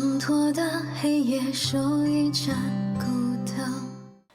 挣脱的黑夜手一盏孤灯。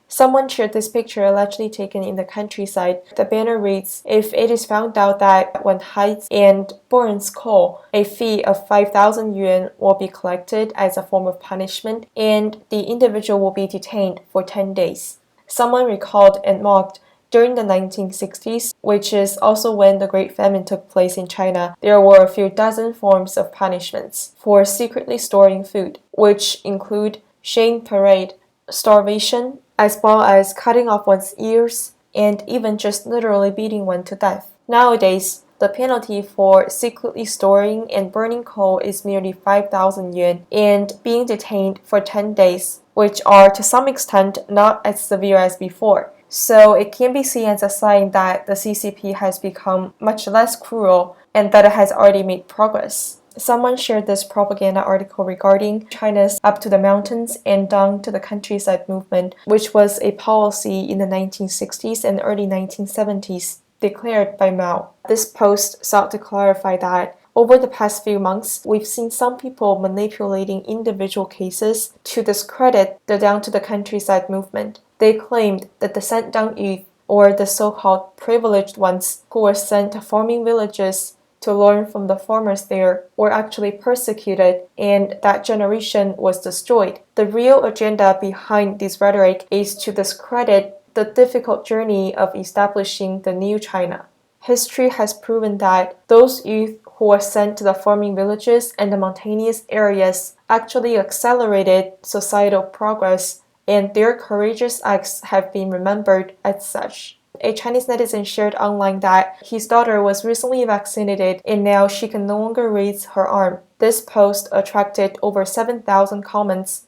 Someone shared this picture allegedly taken in the countryside. The banner reads, "If it is found out that one hides and burns coal, a fee of 5,000 yuan will be collected as a form of punishment, and the individual will be detained for 10 days. Someone recalled and mocked, during the 1960s, which is also when the Great Famine took place in China, there were a few dozen forms of punishments for secretly storing food, which include shame parade, starvation, as well as cutting off one's ears, and even just literally beating one to death. Nowadays, the penalty for secretly storing and burning coal is merely 5,000 yuan and being detained for 10 days, which are to some extent not as severe as before. So it can be seen as a sign that the CCP has become much less cruel and that it has already made progress. Someone shared this propaganda article regarding China's up to the mountains and down to the countryside movement, which was a policy in the 1960s and early 1970s declared by Mao. This post sought to clarify that over the past few months, we've seen some people manipulating individual cases to discredit the down to the countryside movement. They claimed that the sent down youth, or the so-called privileged ones who were sent to farming villages to learn from the farmers there, were actually persecuted, and that generation was destroyed. The real agenda behind this rhetoric is to discredit the difficult journey of establishing the new China. History has proven that those youth who were sent to the farming villages and the mountainous areas actually accelerated societal progress, and their courageous acts have been remembered as such. A Chinese netizen shared online that his daughter was recently vaccinated and now she can no longer raise her arm. This post attracted over 7,000 comments.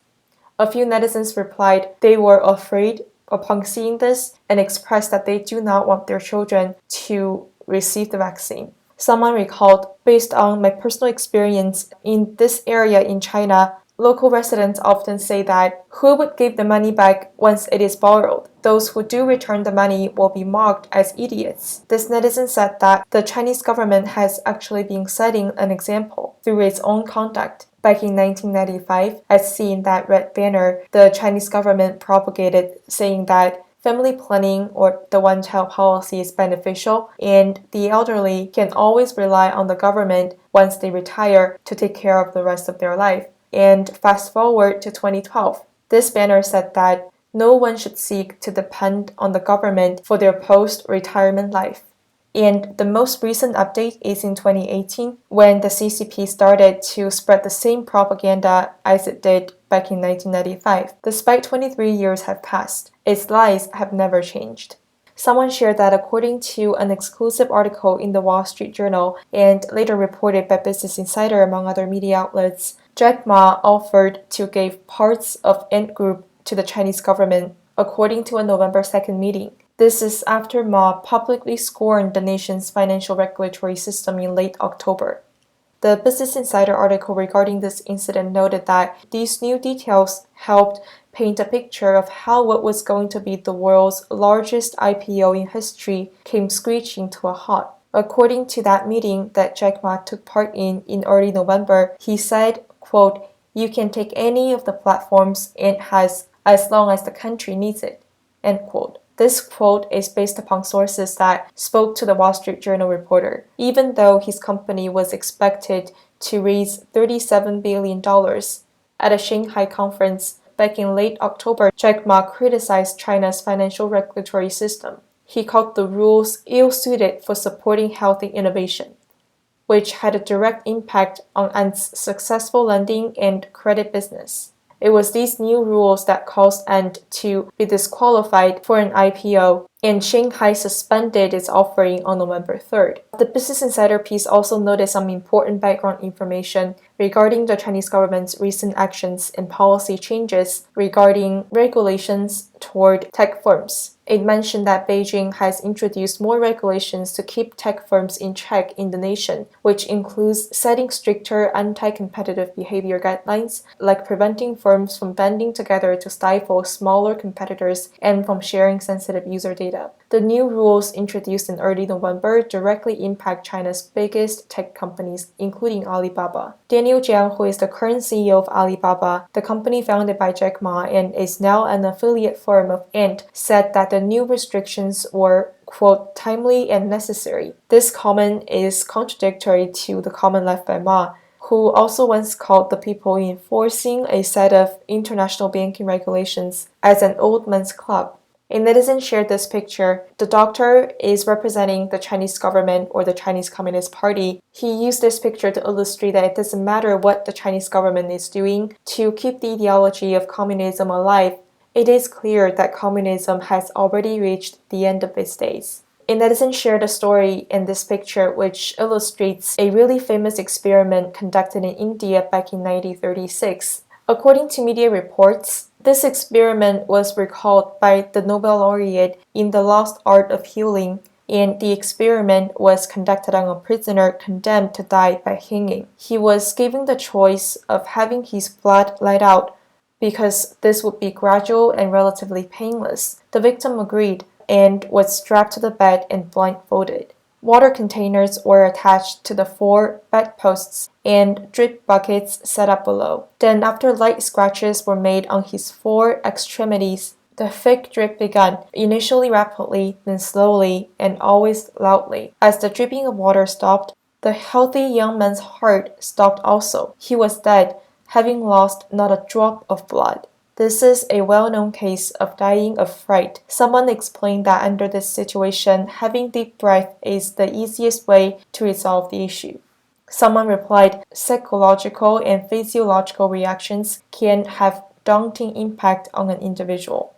A few netizens replied they were afraid upon seeing this and expressed that they do not want their children to receive the vaccine. Someone recalled, based on my personal experience in this area in China, local residents often say that who would give the money back once it is borrowed? Those who do return the money will be mocked as idiots. This netizen said that the Chinese government has actually been setting an example through its own conduct. Back in 1995, as seen that red banner, the Chinese government propagated saying that family planning or the one-child policy is beneficial and the elderly can always rely on the government once they retire to take care of the rest of their life. And fast forward to 2012, this banner said that no one should seek to depend on the government for their post-retirement life. And the most recent update is in 2018, when the CCP started to spread the same propaganda as it did back in 1995. Despite 23 years have passed, its lies have never changed. Someone shared that according to an exclusive article in the Wall Street Journal and later reported by Business Insider among other media outlets, Jack Ma offered to give parts of Ant Group to the Chinese government, according to a November 2nd meeting. This is after Ma publicly scorned the nation's financial regulatory system in late October. The Business Insider article regarding this incident noted that these new details helped paint a picture of how what was going to be the world's largest IPO in history came screeching to a halt. According to that meeting that Jack Ma took part in early November, he said, quote, "You can take any of the platforms it has as long as the country needs it," end quote. This quote is based upon sources that spoke to the Wall Street Journal reporter. Even though his company was expected to raise $37 billion at a Shanghai conference back in late October, Jack Ma criticized China's financial regulatory system. He called the rules ill-suited for supporting healthy innovation, which had a direct impact on Ant's successful lending and credit business. It was these new rules that caused Ant to be disqualified for an IPO, and Shanghai suspended its offering on November 3rd. The Business Insider piece also noted some important background information regarding the Chinese government's recent actions and policy changes regarding regulations toward tech firms. It mentioned that Beijing has introduced more regulations to keep tech firms in check in the nation, which includes setting stricter anti-competitive behavior guidelines, like preventing firms from banding together to stifle smaller competitors and from sharing sensitive user data data. The new rules introduced in early November directly impact China's biggest tech companies, including Alibaba. Daniel Jiang, who is the current CEO of Alibaba, the company founded by Jack Ma and is now an affiliate firm of Ant, said that the new restrictions were, quote, timely and necessary. This comment is contradictory to the comment left by Ma, who also once called the people enforcing a set of international banking regulations as an old man's club. A netizen shared this picture. The doctor is representing the Chinese government or the Chinese Communist Party. He used this picture to illustrate that it doesn't matter what the Chinese government is doing to keep the ideology of communism alive. It is clear that communism has already reached the end of its days. A netizen shared a story in this picture which illustrates a really famous experiment conducted in India back in 1936. According to media reports, this experiment was recalled by the Nobel laureate in the lost art of healing, and the experiment was conducted on a prisoner condemned to die by hanging. He was given the choice of having his blood let out because this would be gradual and relatively painless. The victim agreed and was strapped to the bed and blindfolded. Water containers were attached to the 4 bedposts and drip buckets set up below. Then, after light scratches were made on his 4 extremities, the thick drip began, initially rapidly, then slowly, and always loudly. As the dripping of water stopped, the healthy young man's heart stopped also. He was dead, having lost not a drop of blood. This is a well-known case of dying of fright. Someone explained that under this situation, having deep breath is the easiest way to resolve the issue. Someone replied, psychological and physiological reactions can have daunting impact on an individual.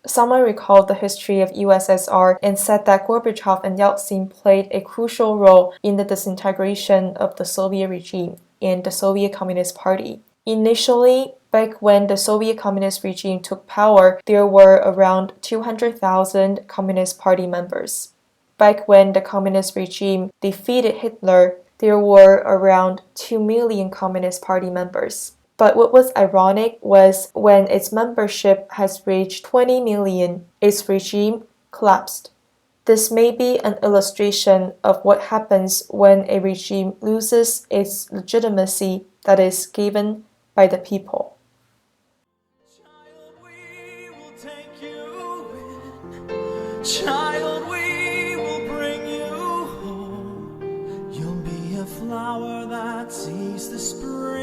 Someone recalled the history of USSR and said that Gorbachev and Yeltsin played a crucial role in the disintegration of the Soviet regime and the Soviet Communist Party. Initially, back when the Soviet Communist regime took power, there were around 200,000 Communist Party members. Back when the Communist regime defeated Hitler, there were around 2 million Communist Party members. But what was ironic was when its membership has reached 20 million, its regime collapsed. This may be an illustration of what happens when a regime loses its legitimacy that is given by the people. Child, we will take you in. Child, we will bring you home. You'll be a flower that sees the spring.